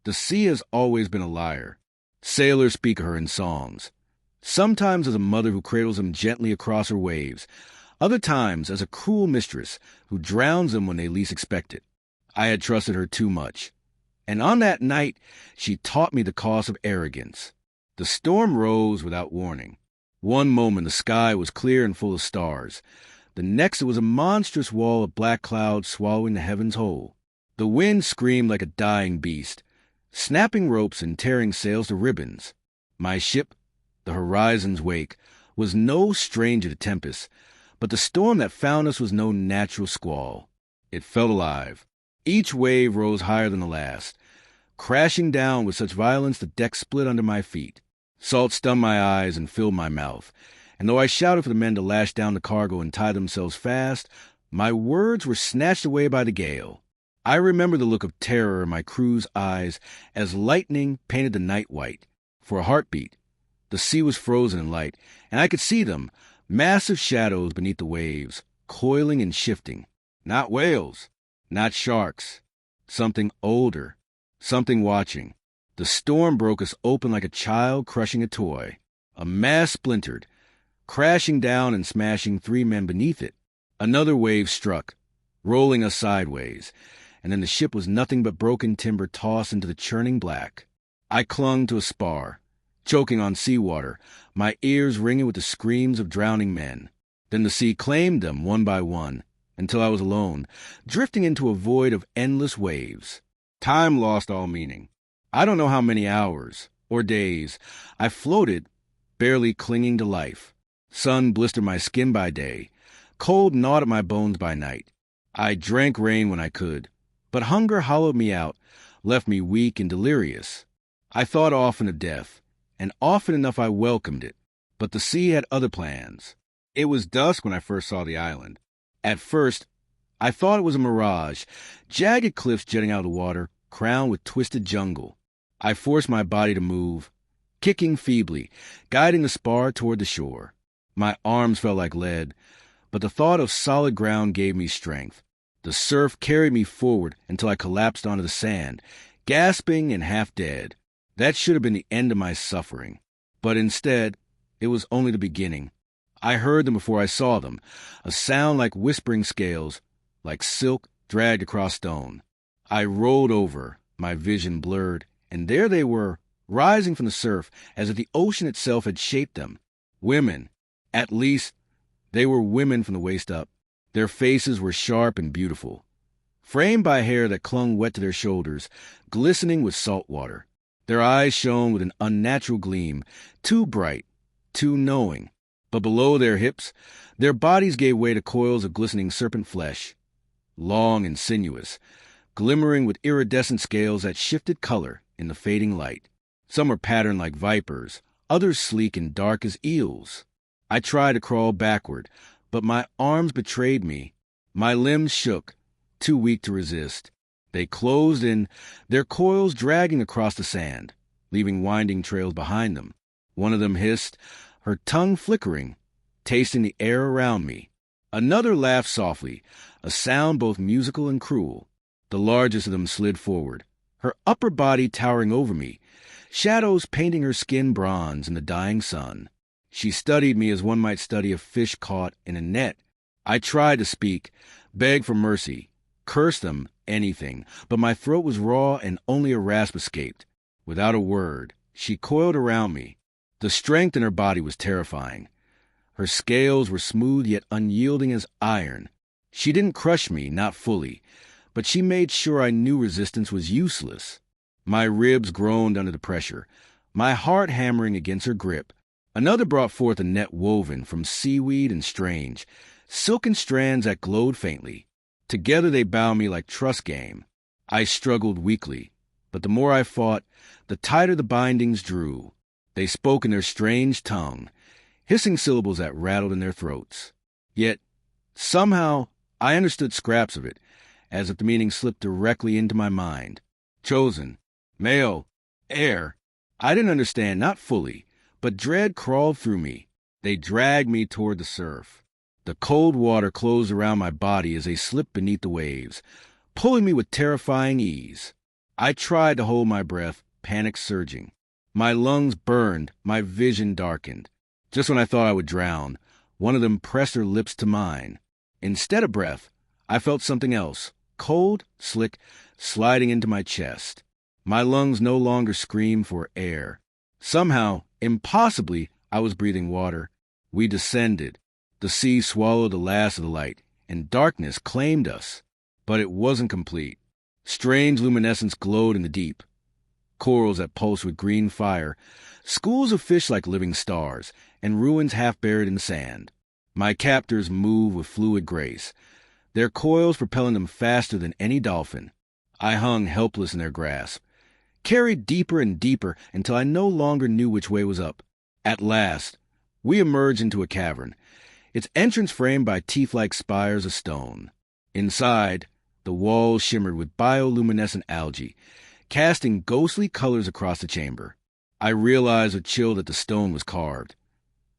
The sea has always been a liar. Sailors speak of her in songs. Sometimes as a mother who cradles them gently across her waves, other times as a cruel mistress who drowns them when they least expect it. I had trusted her too much. And on that night, she taught me the cost of arrogance. The storm rose without warning. One moment the sky was clear and full of stars. The next it was a monstrous wall of black clouds swallowing the heavens whole. The wind screamed like a dying beast, snapping ropes and tearing sails to ribbons. My ship, the horizon's wake, was no stranger to tempests, but the storm that found us was no natural squall. It felt alive. Each wave rose higher than the last, crashing down with such violence the deck split under my feet. Salt stung my eyes and filled my mouth, and though I shouted for the men to lash down the cargo and tie themselves fast, my words were snatched away by the gale. I remember the look of terror in my crew's eyes as lightning painted the night white. For a heartbeat, the sea was frozen in light, and I could see them, massive shadows beneath the waves, coiling and shifting. Not whales, not sharks. Something older, something watching. The storm broke us open like a child crushing a toy. A mast splintered, crashing down and smashing 3 men beneath it. Another wave struck, rolling us sideways, and then the ship was nothing but broken timber tossed into the churning black. I clung to a spar, choking on seawater, my ears ringing with the screams of drowning men. Then the sea claimed them one by one, until I was alone, drifting into a void of endless waves. Time lost all meaning. I don't know how many hours, or days, I floated, barely clinging to life. Sun blistered my skin by day, cold gnawed at my bones by night. I drank rain when I could, but hunger hollowed me out, left me weak and delirious. I thought often of death, and often enough I welcomed it, but the sea had other plans. It was dusk when I first saw the island. At first, I thought it was a mirage, jagged cliffs jutting out of the water, crowned with twisted jungle. I forced my body to move, kicking feebly, guiding the spar toward the shore. My arms felt like lead, but the thought of solid ground gave me strength. The surf carried me forward until I collapsed onto the sand, gasping and half dead. That should have been the end of my suffering. But instead, it was only the beginning. I heard them before I saw them, a sound like whispering scales, like silk dragged across stone. I rolled over, my vision blurred, and there they were, rising from the surf as if the ocean itself had shaped them. Women. At least, they were women from the waist up. Their faces were sharp and beautiful, framed by hair that clung wet to their shoulders, glistening with salt water. Their eyes shone with an unnatural gleam, too bright, too knowing. But below their hips, their bodies gave way to coils of glistening serpent flesh, long and sinuous, glimmering with iridescent scales that shifted color in the fading light. Some were patterned like vipers, others sleek and dark as eels. I tried to crawl backward, but my arms betrayed me. My limbs shook, too weak to resist. They closed in, their coils dragging across the sand, leaving winding trails behind them. One of them hissed, her tongue flickering, tasting the air around me. Another laughed softly, a sound both musical and cruel. The largest of them slid forward, her upper body towering over me, shadows painting her skin bronze in the dying sun. She studied me as one might study a fish caught in a net. I tried to speak, beg for mercy, curse them, anything, but my throat was raw and only a rasp escaped. Without a word, she coiled around me. The strength in her body was terrifying. Her scales were smooth yet unyielding as iron. She didn't crush me, not fully, but she made sure I knew resistance was useless. My ribs groaned under the pressure, my heart hammering against her grip. Another brought forth a net woven from seaweed and strange, silken strands that glowed faintly. Together they bound me like truss game. I struggled weakly, but the more I fought, the tighter the bindings drew. They spoke in their strange tongue, hissing syllables that rattled in their throats. Yet, somehow, I understood scraps of it, as if the meaning slipped directly into my mind. Chosen, male, heir. I didn't understand, not fully, but dread crawled through me. They dragged me toward the surf. The cold water closed around my body as they slipped beneath the waves, pulling me with terrifying ease. I tried to hold my breath, panic surging. My lungs burned, my vision darkened. Just when I thought I would drown, one of them pressed her lips to mine. Instead of breath, I felt something else, cold, slick, sliding into my chest. My lungs no longer screamed for air. Somehow, impossibly, I was breathing water. We descended. The sea swallowed the last of the light, and darkness claimed us. But it wasn't complete. Strange luminescence glowed in the deep. Corals that pulsed with green fire, schools of fish like living stars, and ruins half buried in the sand. My captors moved with fluid grace, their coils propelling them faster than any dolphin. I hung helpless in their grasp, carried deeper and deeper until I no longer knew which way was up. At last, we emerged into a cavern, its entrance framed by teeth-like spires of stone. Inside, the walls shimmered with bioluminescent algae, casting ghostly colors across the chamber. I realized with chill that the stone was carved.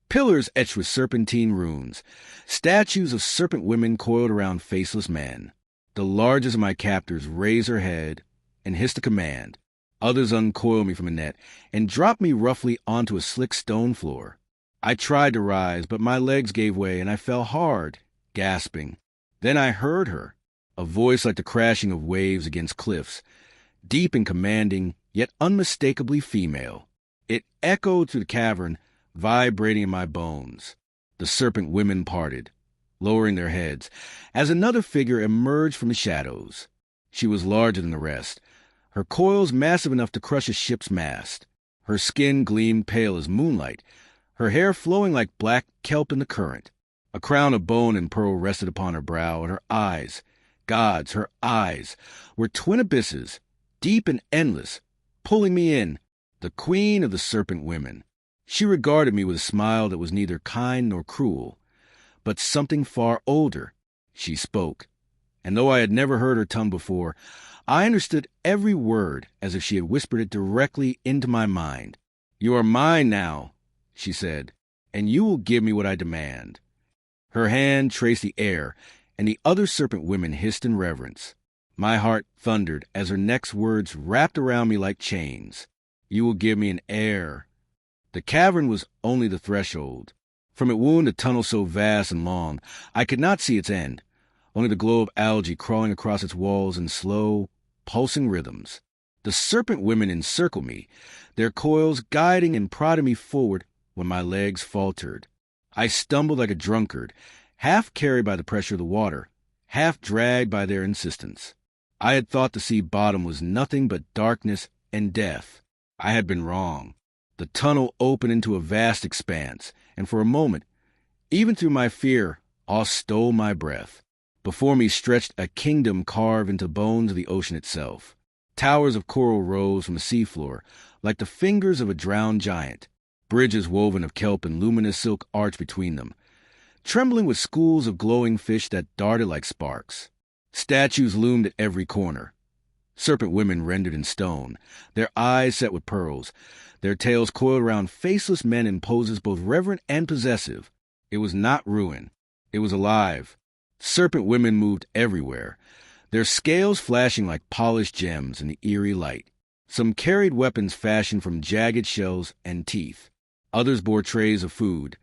Pillars etched with serpentine runes, statues of serpent women coiled around faceless men. The largest of my captors raised her head and hissed a command. Others uncoiled me from a net and dropped me roughly onto a slick stone floor. I tried to rise, but my legs gave way and I fell hard, gasping. Then I heard her, a voice like the crashing of waves against cliffs, deep and commanding, yet unmistakably female. It echoed through the cavern, vibrating in my bones. The serpent women parted, lowering their heads, as another figure emerged from the shadows. She was larger than the rest, her coils massive enough to crush a ship's mast. Her skin gleamed pale as moonlight, her hair flowing like black kelp in the current. A crown of bone and pearl rested upon her brow, and her eyes, gods, her eyes, were twin abysses, deep and endless, pulling me in, the queen of the serpent women. She regarded me with a smile that was neither kind nor cruel, but something far older. She spoke, and though I had never heard her tongue before, I understood every word as if she had whispered it directly into my mind. "You are mine now," she said, "and you will give me what I demand." Her hand traced the air, and the other serpent women hissed in reverence. My heart thundered as her next words wrapped around me like chains. "You will give me an heir." The cavern was only the threshold. From it wound a tunnel so vast and long, I could not see its end, only the glow of algae crawling across its walls in slow, pulsing rhythms. The serpent women encircled me, their coils guiding and prodding me forward when my legs faltered. I stumbled like a drunkard, half carried by the pressure of the water, half dragged by their insistence. I had thought the sea bottom was nothing but darkness and death. I had been wrong. The tunnel opened into a vast expanse, and for a moment, even through my fear, awe stole my breath. Before me stretched a kingdom carved into bones of the ocean itself. Towers of coral rose from the seafloor, like the fingers of a drowned giant. Bridges woven of kelp and luminous silk arched between them, trembling with schools of glowing fish that darted like sparks. Statues loomed at every corner. Serpent women rendered in stone, their eyes set with pearls, their tails coiled around faceless men in poses both reverent and possessive. It was not ruin. It was alive. Serpent women moved everywhere, their scales flashing like polished gems in the eerie light. Some carried weapons fashioned from jagged shells and teeth. Others bore trays of food,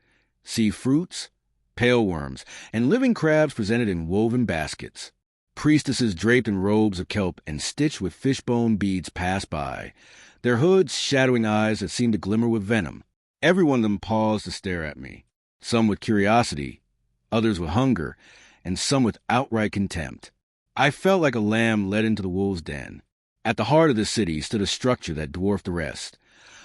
sea fruits, pale worms, and living crabs presented in woven baskets. Priestesses draped in robes of kelp and stitched with fishbone beads passed by, their hoods shadowing eyes that seemed to glimmer with venom. Every one of them paused to stare at me, some with curiosity, others with hunger, and some with outright contempt. I felt like a lamb led into the wolves' den. At the heart of the city stood a structure that dwarfed the rest,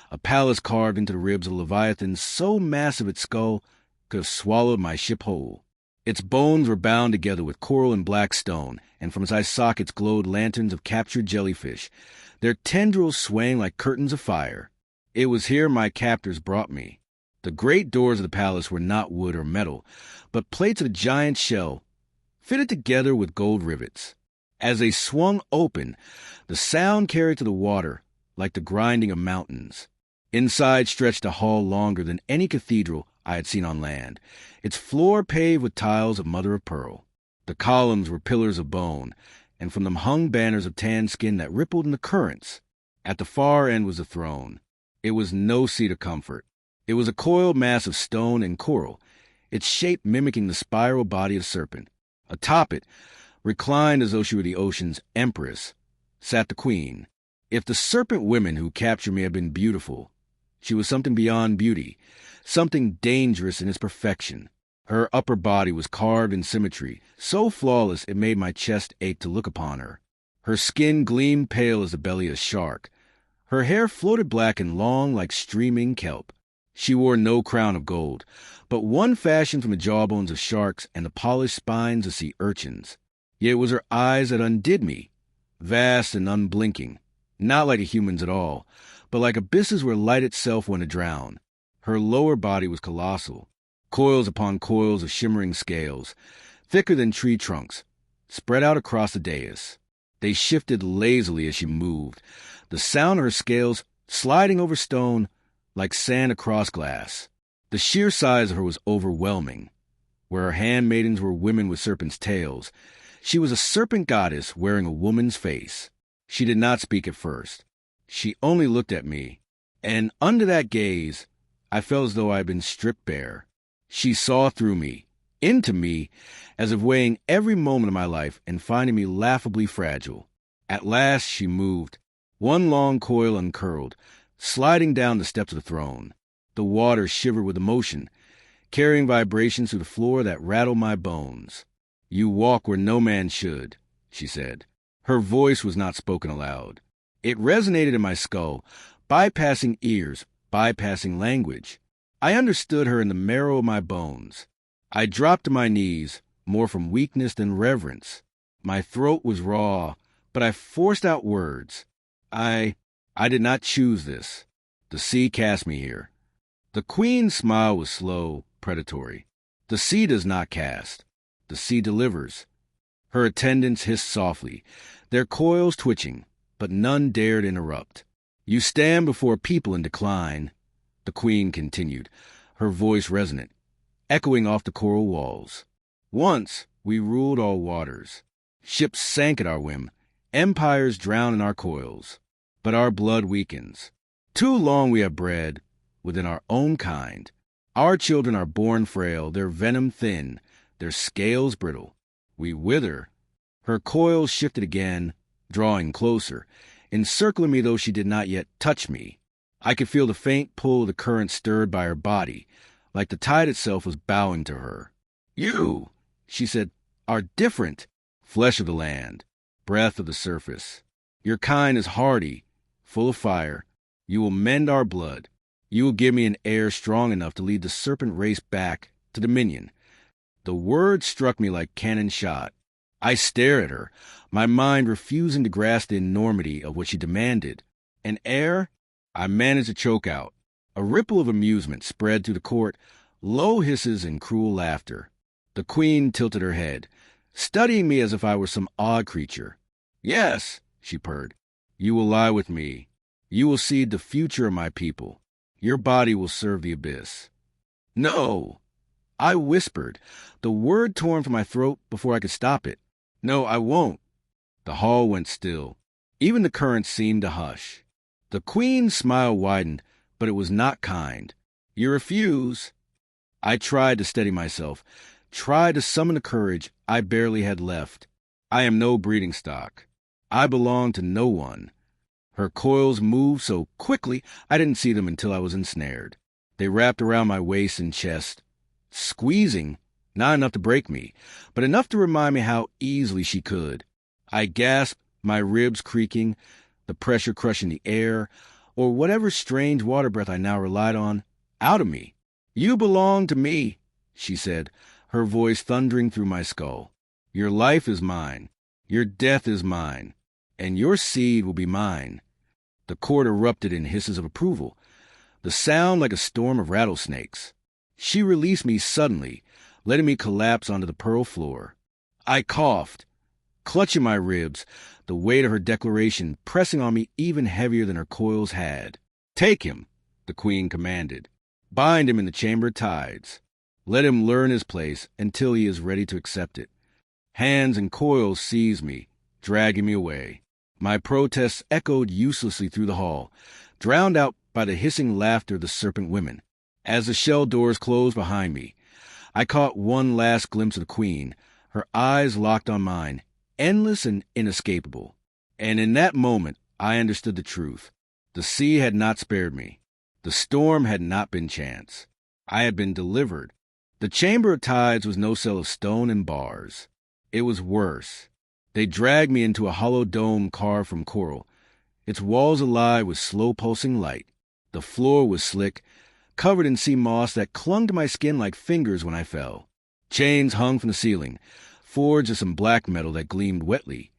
a palace carved into the ribs of a leviathan so massive its skull could have swallowed my ship whole. Its bones were bound together with coral and black stone, and from its eye sockets glowed lanterns of captured jellyfish, their tendrils swaying like curtains of fire. It was here my captors brought me. The great doors of the palace were not wood or metal, but plates of a giant shell, fitted together with gold rivets. As they swung open, the sound carried to the water like the grinding of mountains. Inside stretched a hall longer than any cathedral I had seen on land, its floor paved with tiles of mother of pearl. The columns were pillars of bone, and from them hung banners of tan skin that rippled in the currents. At the far end was the throne. It was no seat of comfort. It was a coiled mass of stone and coral, its shape mimicking the spiral body of Serpent. Atop it, reclined as though she were the ocean's empress, sat the queen. If the serpent women who captured me had been beautiful, she was something beyond beauty, something dangerous in its perfection. Her upper body was carved in symmetry, so flawless it made my chest ache to look upon her. Her skin gleamed pale as the belly of a shark. Her hair floated black and long like streaming kelp. She wore no crown of gold, but one fashioned from the jawbones of sharks and the polished spines of sea urchins. Yet it was her eyes that undid me, vast and unblinking, not like a human's at all, but like abysses where light itself went to drown. Her lower body was colossal, coils upon coils of shimmering scales, thicker than tree trunks, spread out across the dais. They shifted lazily as she moved, the sound of her scales sliding over stone like sand across glass. The sheer size of her was overwhelming. Where her handmaidens were women with serpents' tails, she was a serpent goddess wearing a woman's face. She did not speak at first. She only looked at me, and under that gaze, I felt as though I had been stripped bare. She saw through me, into me, as if weighing every moment of my life and finding me laughably fragile. At last she moved, one long coil uncurled, sliding down the steps of the throne. The water shivered with emotion, carrying vibrations through the floor that rattled my bones. "You walk where no man should," she said. Her voice was not spoken aloud. It resonated in my skull, bypassing ears, bypassing language. I understood her in the marrow of my bones. I dropped to my knees, more from weakness than reverence. My throat was raw, but I forced out words. I did not choose this. The sea cast me here. The queen's smile was slow, predatory. The sea does not cast. The sea delivers. Her attendants hissed softly, their coils twitching, but none dared interrupt. "You stand before people in decline," the queen continued, her voice resonant, echoing off the coral walls. "Once we ruled all waters. Ships sank at our whim, empires drowned in our coils. But our blood weakens. Too long we have bred within our own kind. Our children are born frail, their venom thin, their scales brittle. We wither." Her coils shifted again, drawing closer, encircling me though she did not yet touch me. I could feel the faint pull of the current stirred by her body, like the tide itself was bowing to her. "You," she said, "are different. Flesh of the land, breath of the surface. Your kind is hardy, full of fire. You will mend our blood. You will give me an heir strong enough to lead the serpent race back to dominion." The word struck me like cannon shot. I stared at her, my mind refusing to grasp the enormity of what she demanded. An heir? I managed to choke out. A ripple of amusement spread through the court, low hisses and cruel laughter. The queen tilted her head, studying me as if I were some odd creature. "Yes," she purred, "you will lie with me. You will seed the future of my people. Your body will serve the abyss." "No," I whispered, the word torn from my throat before I could stop it. "No, I won't." The hall went still. Even the current seemed to hush. The queen's smile widened, but it was not kind. "You refuse." I tried to steady myself, tried to summon the courage I barely had left. I am no breeding stock. I belong to no one. Her coils moved so quickly I didn't see them until I was ensnared. They wrapped around my waist and chest, squeezing, not enough to break me, but enough to remind me how easily she could. I gasped, my ribs creaking, the pressure crushing the air, or whatever strange water breath I now relied on, out of me. "You belong to me," she said, her voice thundering through my skull. "Your life is mine. Your death is mine. And your seed will be mine." The court erupted in hisses of approval, the sound like a storm of rattlesnakes. She released me suddenly, letting me collapse onto the pearl floor. I coughed, clutching my ribs, the weight of her declaration pressing on me even heavier than her coils had. "Take him," the queen commanded. "Bind him in the chamber of tides. Let him learn his place until he is ready to accept it." Hands and coils seized me, dragging me away. My protests echoed uselessly through the hall, drowned out by the hissing laughter of the serpent women. As the shell doors closed behind me, I caught one last glimpse of the queen, her eyes locked on mine, endless and inescapable. And in that moment, I understood the truth. The sea had not spared me. The storm had not been chance. I had been delivered. The chamber of tides was no cell of stone and bars. It was worse. They dragged me into a hollow dome carved from coral, its walls alive with slow-pulsing light. The floor was slick, covered in sea moss that clung to my skin like fingers when I fell. Chains hung from the ceiling, forged of some black metal that gleamed wetly,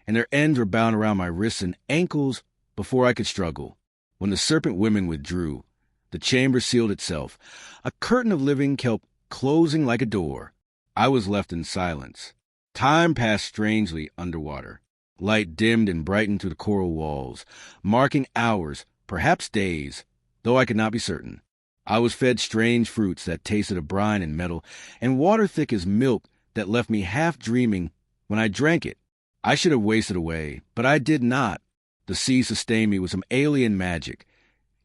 and their ends were bound around my wrists and ankles before I could struggle. When the serpent women withdrew, the chamber sealed itself. A curtain of living kept closing like a door. I was left in silence. Time passed strangely underwater. Light dimmed and brightened through the coral walls, marking hours, perhaps days, though I could not be certain. I was fed strange fruits that tasted of brine and metal, and water thick as milk that left me half dreaming when I drank it. I should have wasted away, but I did not. The sea sustained me with some alien magic,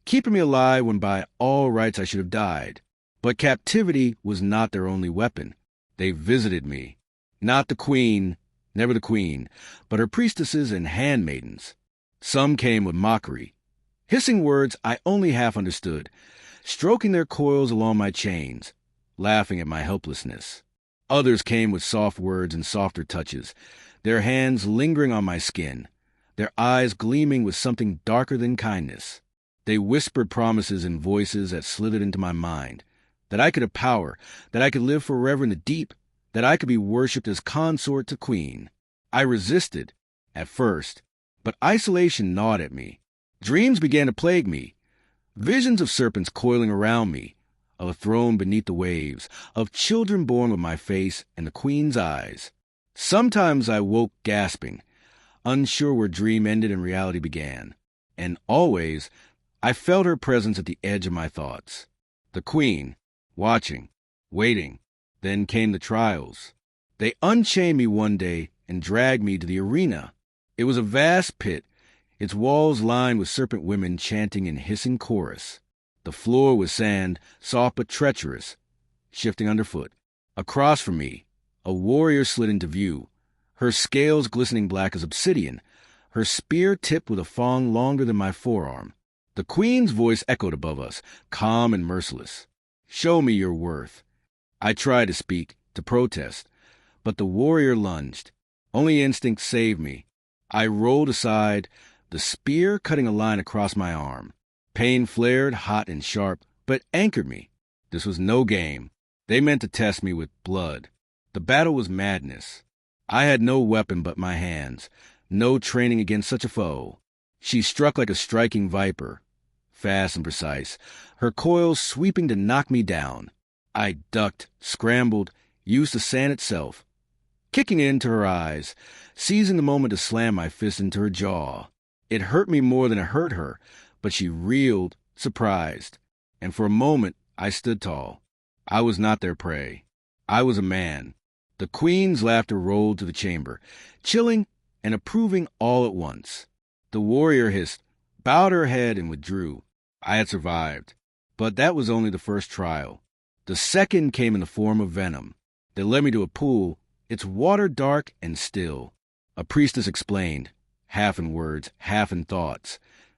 keeping me alive when by all rights I should have died. But captivity was not their only weapon. They visited me. Not the queen, never the queen, but her priestesses and handmaidens. Some came with mockery, hissing words I only half understood, stroking their coils along my chains, laughing at my helplessness. Others came with soft words and softer touches, their hands lingering on my skin, their eyes gleaming with something darker than kindness. They whispered promises in voices that slithered into my mind, that I could have power, that I could live forever in the deep, that I could be worshipped as consort to queen. I resisted, at first, but isolation gnawed at me. Dreams began to plague me, visions of serpents coiling around me, of a throne beneath the waves, of children born with my face and the queen's eyes. Sometimes I woke gasping, unsure where dream ended and reality began. And always, I felt her presence at the edge of my thoughts. The queen, watching, waiting. Then came the trials. They unchained me one day and dragged me to the arena. It was a vast pit, its walls lined with serpent women chanting in hissing chorus. The floor was sand, soft but treacherous, shifting underfoot. Across from me, a warrior slid into view, her scales glistening black as obsidian, her spear tipped with a thong longer than my forearm. The queen's voice echoed above us, calm and merciless. "Show me your worth." I tried to speak, to protest, but the warrior lunged. Only instinct saved me. I rolled aside, the spear cutting a line across my arm. Pain flared, hot and sharp, but anchored me. This was no game. They meant to test me with blood. The battle was madness. I had no weapon but my hands, no training against such a foe. She struck like a striking viper, fast and precise, her coils sweeping to knock me down. I ducked, scrambled, used the sand itself, kicking into her eyes, seizing the moment to slam my fist into her jaw. It hurt me more than it hurt her, but she reeled, surprised, and for a moment I stood tall. I was not their prey. I was a man. The queen's laughter rolled through the chamber, chilling and approving all at once. The warrior hissed, bowed her head, and withdrew. I had survived, but that was only the first trial. The second came in the form of venom. They led me to a pool, its water dark and still. A priestess explained, half in words, half in thoughts,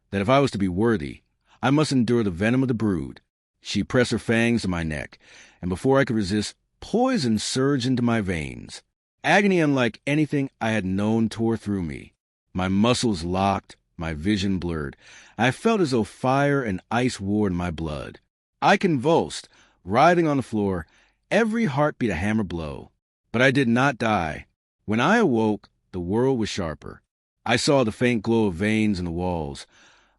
that if I was to be worthy, I must endure the venom of the brood. She pressed her fangs to my neck, and before I could resist, poison surged into my veins. Agony unlike anything I had known tore through me. My muscles locked, my vision blurred. I felt as though fire and ice warred in my blood. I convulsed, writhing on the floor, every heartbeat a hammer blow. But I did not die. When I awoke, the world was sharper. I saw the faint glow of veins in the walls,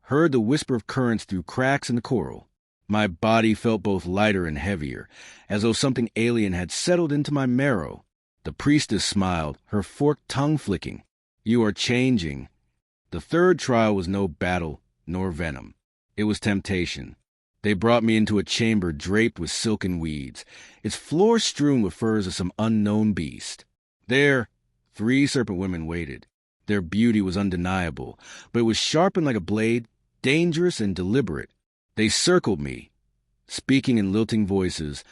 heard the whisper of currents through cracks in the coral. My body felt both lighter and heavier, as though something alien had settled into my marrow. The priestess smiled, her forked tongue flicking. "You are changing." The third trial was no battle nor venom. It was temptation. They brought me into a chamber draped with silken weeds, its floor strewn with furs of some unknown beast. There, 3 serpent women waited. Their beauty was undeniable, but it was sharpened like a blade, dangerous and deliberate. They circled me, speaking in lilting voices,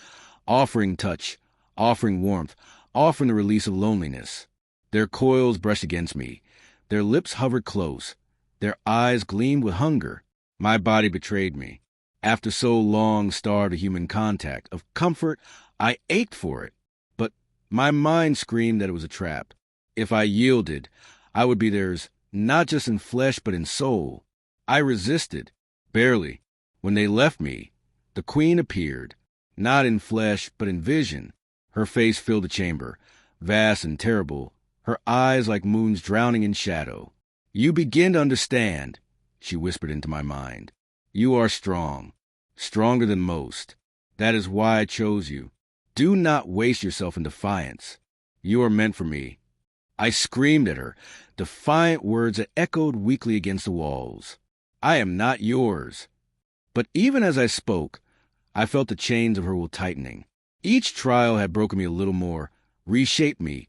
offering touch, offering warmth, offering the release of loneliness. Their coils brushed against me. Their lips hovered close. Their eyes gleamed with hunger. My body betrayed me. After so long starved of human contact, of comfort, I ached for it. But my mind screamed that it was a trap. If I yielded, I would be theirs, not just in flesh but in soul. I resisted. Barely. When they left me, the queen appeared, not in flesh but in vision. Her face filled the chamber, vast and terrible, her eyes like moons drowning in shadow. "You begin to understand," she whispered into my mind. "You are strong, stronger than most. That is why I chose you. Do not waste yourself in defiance. You are meant for me." I screamed at her, defiant words that echoed weakly against the walls. "I am not yours." But even as I spoke, I felt the chains of her will tightening. Each trial had broken me a little more, reshaped me,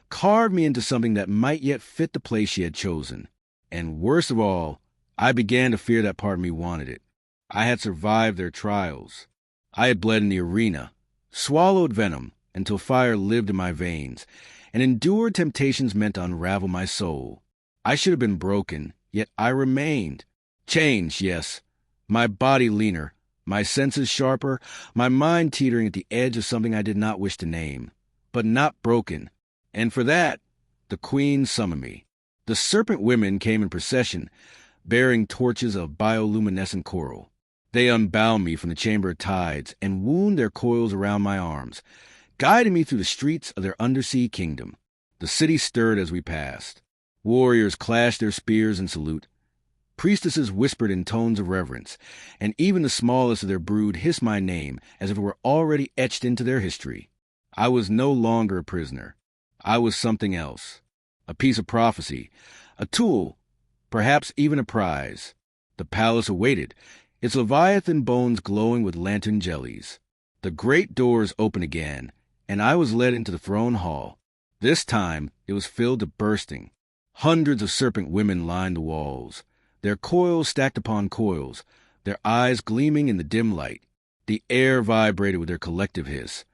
carved me into something that might yet fit the place she had chosen. And worst of all, I began to fear that part of me wanted it. I had survived their trials. I had bled in the arena, swallowed venom until fire lived in my veins, and endured temptations meant to unravel my soul. I should have been broken, yet I remained. Changed, yes. My body leaner, my senses sharper, my mind teetering at the edge of something I did not wish to name. But not broken. And for that, the queen summoned me. The serpent women came in procession, bearing torches of bioluminescent coral. They unbound me from the chamber of tides and wound their coils around my arms, guiding me through the streets of their undersea kingdom. The city stirred as we passed. Warriors clashed their spears in salute. Priestesses whispered in tones of reverence, and even the smallest of their brood hissed my name as if it were already etched into their history. I was no longer a prisoner. I was something else. A piece of prophecy, a tool, perhaps even a prize. The palace awaited, its leviathan bones glowing with lantern jellies. The great doors opened again, and I was led into the throne hall. This time it was filled to bursting. Hundreds of serpent women lined the walls, their coils stacked upon coils, their eyes gleaming in the dim light. The air vibrated with their collective hiss,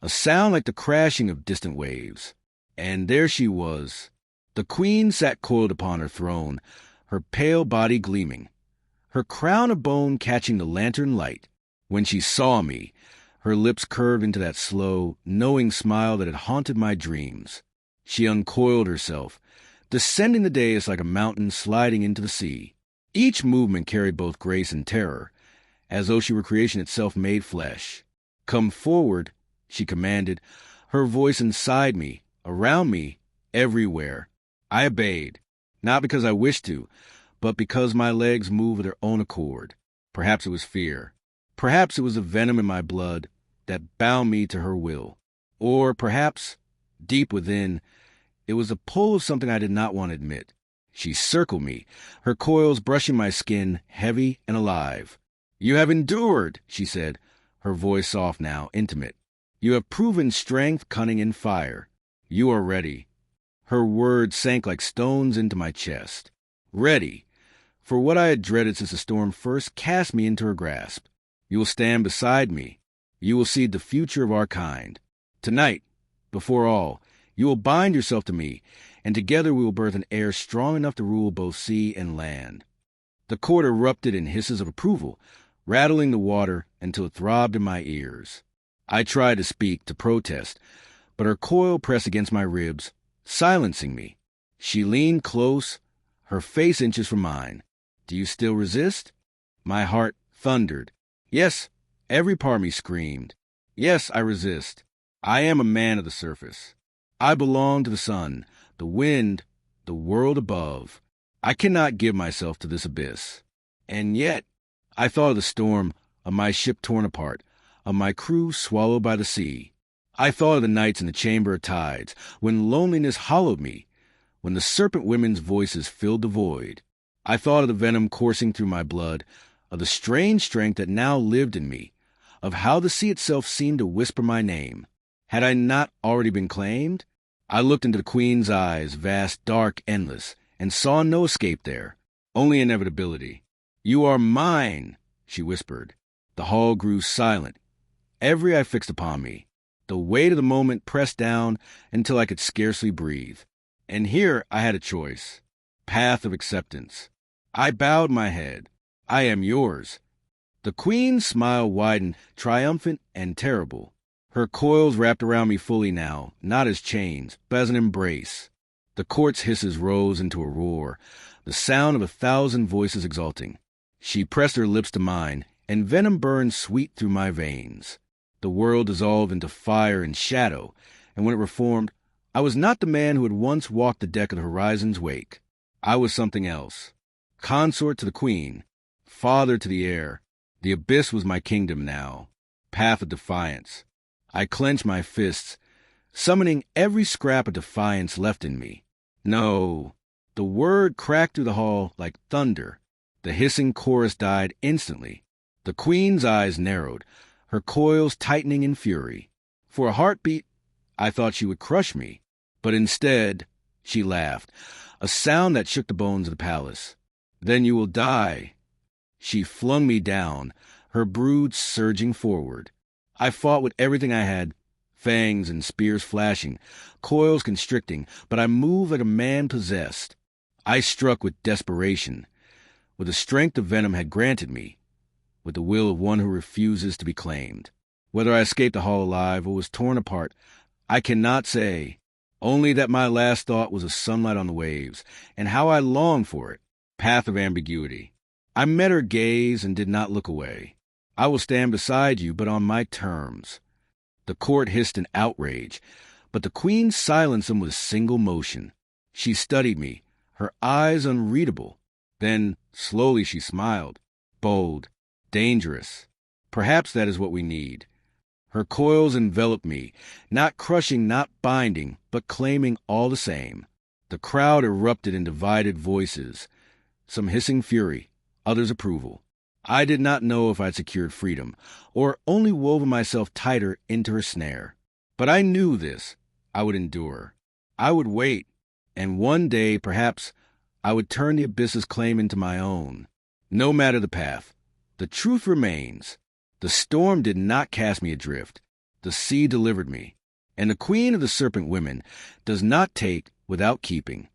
a sound like the crashing of distant waves. And there she was. The queen sat coiled upon her throne, her pale body gleaming, her crown of bone catching the lantern light. When she saw me, her lips curved into that slow, knowing smile that had haunted my dreams. She uncoiled herself, descending the dais like a mountain sliding into the sea. Each movement carried both grace and terror, as though she were creation itself made flesh. "Come forward," she commanded, her voice inside me, around me, everywhere. I obeyed, not because I wished to, but because my legs moved of their own accord. Perhaps it was fear. Perhaps it was the venom in my blood that bound me to her will. Or perhaps, deep within, it was the pull of something I did not want to admit. She circled me, her coils brushing my skin, heavy and alive. "You have endured," she said, her voice soft now, intimate. "You have proven strength, cunning, and fire. You are ready." Her words sank like stones into my chest. Ready, for what I had dreaded since the storm first cast me into her grasp. You will stand beside me. You will see the future of our kind. Tonight, before all, you will bind yourself to me, and together we will birth an heir strong enough to rule both sea and land. The court erupted in hisses of approval, rattling the water until it throbbed in my ears. I tried to speak, to protest, but her coil pressed against my ribs, silencing me. She leaned close, her face inches from mine. "Do you still resist?" My heart thundered. Yes, every part of me screamed. Yes, I resist. I am a man of the surface. I belong to the sun, the wind, the world above. I cannot give myself to this abyss. And yet, I thought of the storm, of my ship torn apart, of my crew swallowed by the sea. I thought of the nights in the chamber of tides, when loneliness hollowed me, when the serpent women's voices filled the void. I thought of the venom coursing through my blood, of the strange strength that now lived in me, of how the sea itself seemed to whisper my name. Had I not already been claimed? I looked into the queen's eyes, vast, dark, endless, and saw no escape there, only inevitability. "You are mine," she whispered. The hall grew silent, every eye fixed upon me. The weight of the moment pressed down until I could scarcely breathe. And here I had a choice. Path of acceptance. I bowed my head. "I am yours." The queen's smile widened, triumphant and terrible. Her coils wrapped around me fully now, not as chains, but as an embrace. The court's hisses rose into a roar, the sound of 1,000 voices exulting. She pressed her lips to mine, and venom burned sweet through my veins. The world dissolved into fire and shadow, and when it reformed, I was not the man who had once walked the deck of the horizon's wake. I was something else. Consort to the queen, father to the heir. The abyss was my kingdom now. Path of defiance. I clenched my fists, summoning every scrap of defiance left in me. No. The word cracked through the hall like thunder. The hissing chorus died instantly. The queen's eyes narrowed, her coils tightening in fury. For a heartbeat, I thought she would crush me. But instead, she laughed, a sound that shook the bones of the palace. "Then you will die." She flung me down, her brood surging forward. I fought with everything I had, fangs and spears flashing, coils constricting, but I moved like a man possessed. I struck with desperation, with the strength the venom had granted me, with the will of one who refuses to be claimed. Whether I escaped the hall alive or was torn apart, I cannot say, only that my last thought was of sunlight on the waves, and how I longed for it. Path of ambiguity. I met her gaze and did not look away. "I will stand beside you, but on my terms." The court hissed in outrage, but the queen silenced them with a single motion. She studied me, her eyes unreadable. Then, slowly, she smiled. Bold, dangerous. Perhaps that is what we need. Her coils enveloped me, not crushing, not binding, but claiming all the same. The crowd erupted in divided voices, some hissing fury, others approval. I did not know if I'd secured freedom, or only woven myself tighter into her snare. But I knew this. I would endure. I would wait, and one day, perhaps, I would turn the abyss's claim into my own. No matter the path, the truth remains. The storm did not cast me adrift. The sea delivered me. And the queen of the serpent women does not take without keeping.